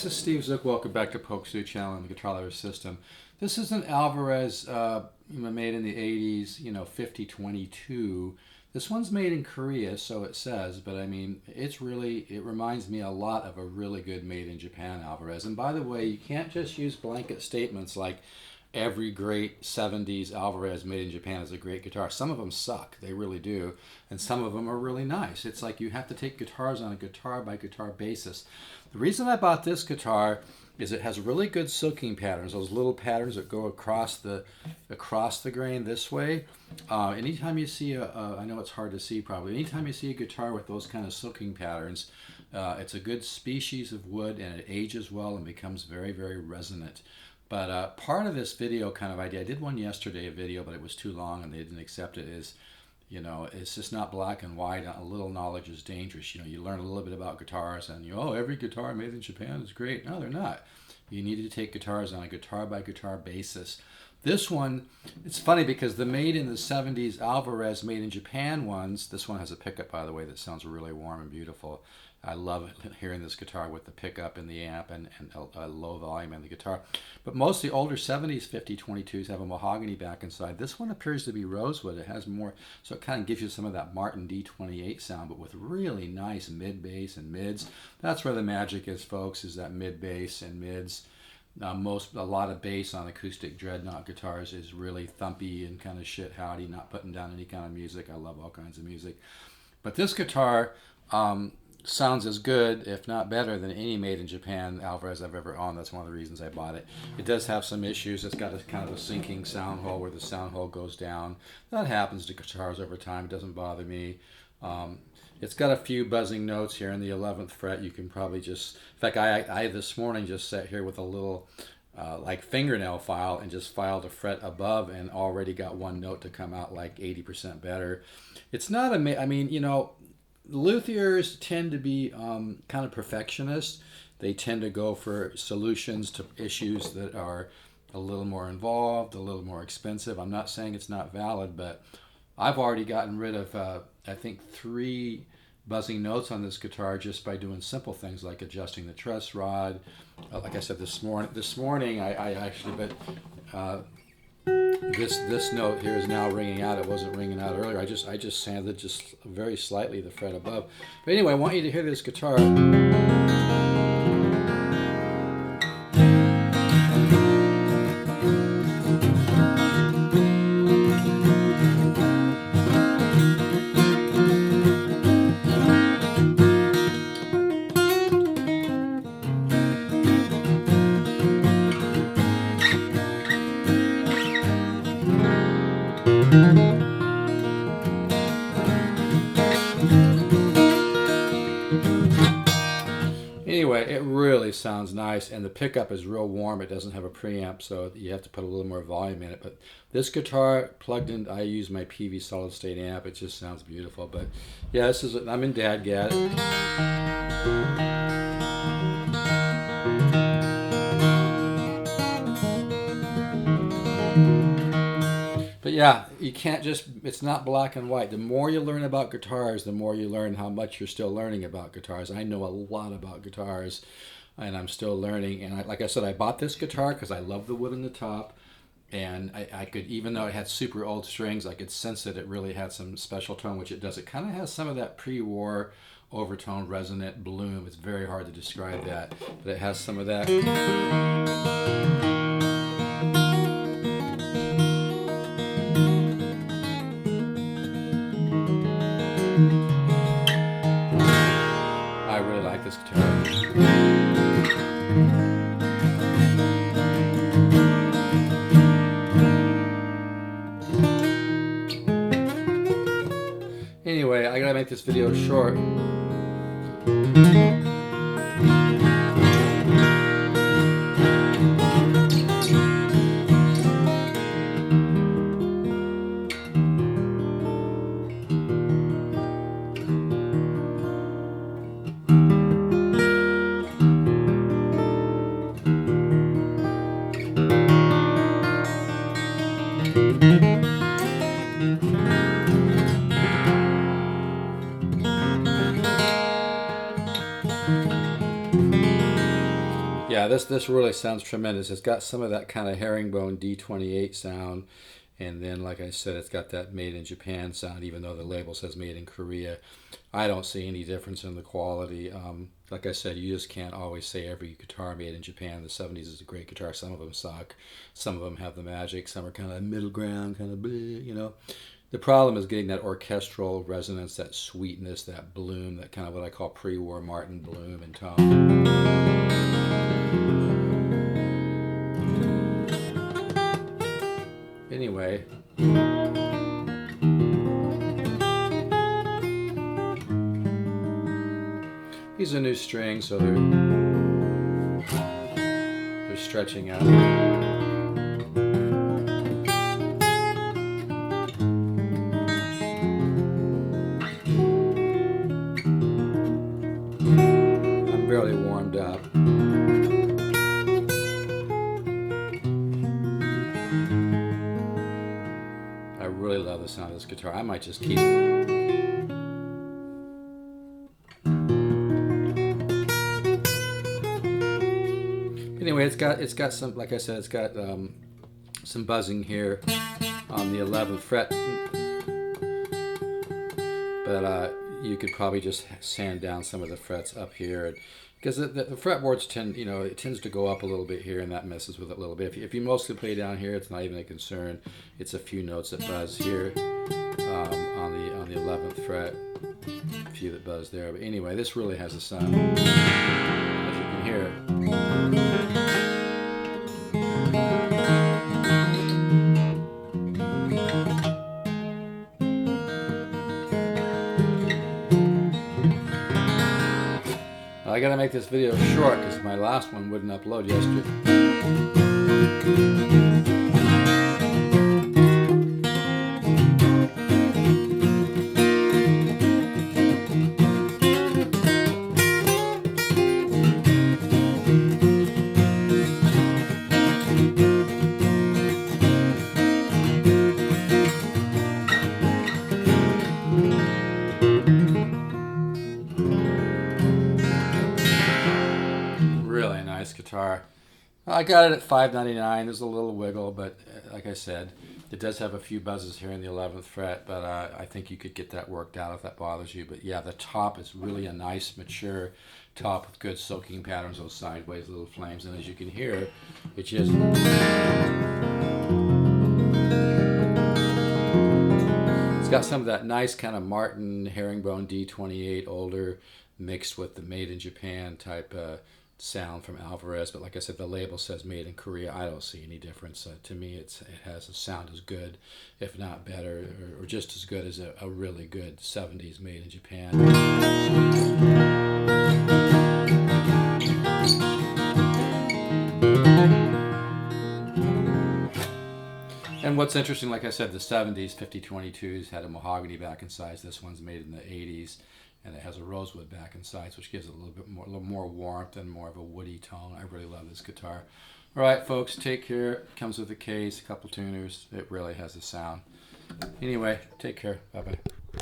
this is Steve Zook. Welcome back to Pokesoo Channel and the Guitar Lover System. This is an Alvarez made in the 80s, 5022. This one's made in Korea, so it says, but I mean, it reminds me a lot of a really good made in Japan Alvarez. And by the way, you can't just use blanket statements like every great 70s Alvarez made in Japan is a great guitar. Some of them suck, they really do, and some of them are really nice. It's like you have to take guitars on a guitar by guitar basis. The reason I bought this guitar is it has really good silking patterns, those little patterns that go across the grain this way. Anytime you see I know it's hard to see probably, anytime you see a guitar with those kind of silking patterns, it's a good species of wood and it ages well and becomes very, very resonant. But part of this video kind of idea, I did one yesterday, a video, but it was too long and they didn't accept it, is, it's just not black and white. A little knowledge is dangerous. You learn a little bit about guitars and every guitar made in Japan is great. No, they're not. You need to take guitars on a guitar by guitar basis. This one, it's funny because the made in the 70s Alvarez made in Japan ones, this one has a pickup, by the way, that sounds really warm and beautiful. I love hearing this guitar with the pickup in the amp and a low volume in the guitar. But most of the older 70s 5022s have a mahogany back inside. This one appears to be rosewood. It has more, so it kind of gives you some of that Martin D28 sound, but with really nice mid bass and mids. That's where the magic is, folks, is that mid bass and mids. A lot of bass on acoustic dreadnought guitars is really thumpy and kind of shit howdy, not putting down any kind of music. I love all kinds of music. But this guitar sounds as good, if not better, than any made in Japan Alvarez I've ever owned. That's one of the reasons I bought it. It does have some issues. It's got a kind of a sinking sound hole where the sound hole goes down. That happens to guitars over time. It doesn't bother me. It's got a few buzzing notes here in the 11th fret. You can probably just, in fact, I this morning just sat here with a little like fingernail file and just filed a fret above and already got one note to come out like 80% better. It's not luthiers tend to be kind of perfectionists. They tend to go for solutions to issues that are a little more involved, a little more expensive. I'm not saying it's not valid, but I've already gotten rid of, I think, 3 buzzing notes on this guitar just by doing simple things like adjusting the truss rod. Like I said this morning, I actually, but this note here is now ringing out. It wasn't ringing out earlier. I just sanded just very slightly the fret above. But anyway, I want you to hear this guitar. Anyway, it really sounds nice, and the pickup is real warm. It doesn't have a preamp, so you have to put a little more volume in it. But this guitar plugged in, I use my PV solid state amp. It just sounds beautiful. But yeah, I'm in Dadgad. But yeah, you can't just, it's not black and white. The more you learn about guitars, the more you learn how much you're still learning about guitars. I know a lot about guitars, and I'm still learning. And like I said, I bought this guitar because I love the wood in the top. And I could, even though it had super old strings, I could sense that it really had some special tone, which it does. It kind of has some of that pre-war overtone resonant bloom. It's very hard to describe that, but it has some of that. I really like this guitar. Anyway, I gotta make this video short. this really sounds tremendous. It's got some of that kind of herringbone D28 sound, and then, like I said, it's got that made in Japan sound, even though the label says made in Korea. I don't see any difference in the quality. Like I said, you just can't always say every guitar made in Japan. The 70s is a great guitar. Some of them suck. Some of them have the magic. Some are kind of middle ground, kind of bleh, you know. The problem is getting that orchestral resonance, that sweetness, that bloom, that kind of what I call pre-war Martin bloom and tone. Anyway, these are new strings, so they're stretching out. I'm barely warmed up. I really love the sound of this guitar. I might just keep. Anyway, it's got some, like I said, it's got some buzzing here on the 11th fret, but you could probably just sand down some of the frets up here, because the fretboards tend, you know, it tends to go up a little bit here, and that messes with it a little bit. If you mostly play down here, it's not even a concern. It's a few notes that buzz here on the 11th fret, a few that buzz there. But anyway, this really has a sound, as you can hear. I gotta make this video short because my last one wouldn't upload yesterday. Really nice guitar. I got it at $5.99. There's a little wiggle, but like I said, it does have a few buzzes here in the 11th fret, but I think you could get that worked out if that bothers you. But yeah, the top is really a nice, mature top with good soaking patterns, those sideways little flames. And as you can hear, it just... It's got some of that nice kind of Martin herringbone D28 older mixed with the made in Japan type sound from Alvarez, but like I said, the label says made in Korea. I don't see any difference. To me, it has a sound as good, if not better, or just as good as a really good 70s made in Japan. And what's interesting, like I said, the 70s 5022s had a mahogany back and sides. This one's made in the 80s. And it has a rosewood back and sides, which gives it a little more warmth and more of a woody tone. I really love this guitar. All right, folks, take care. It comes with a case, a couple tuners. It really has a sound. Anyway, take care. Bye-bye.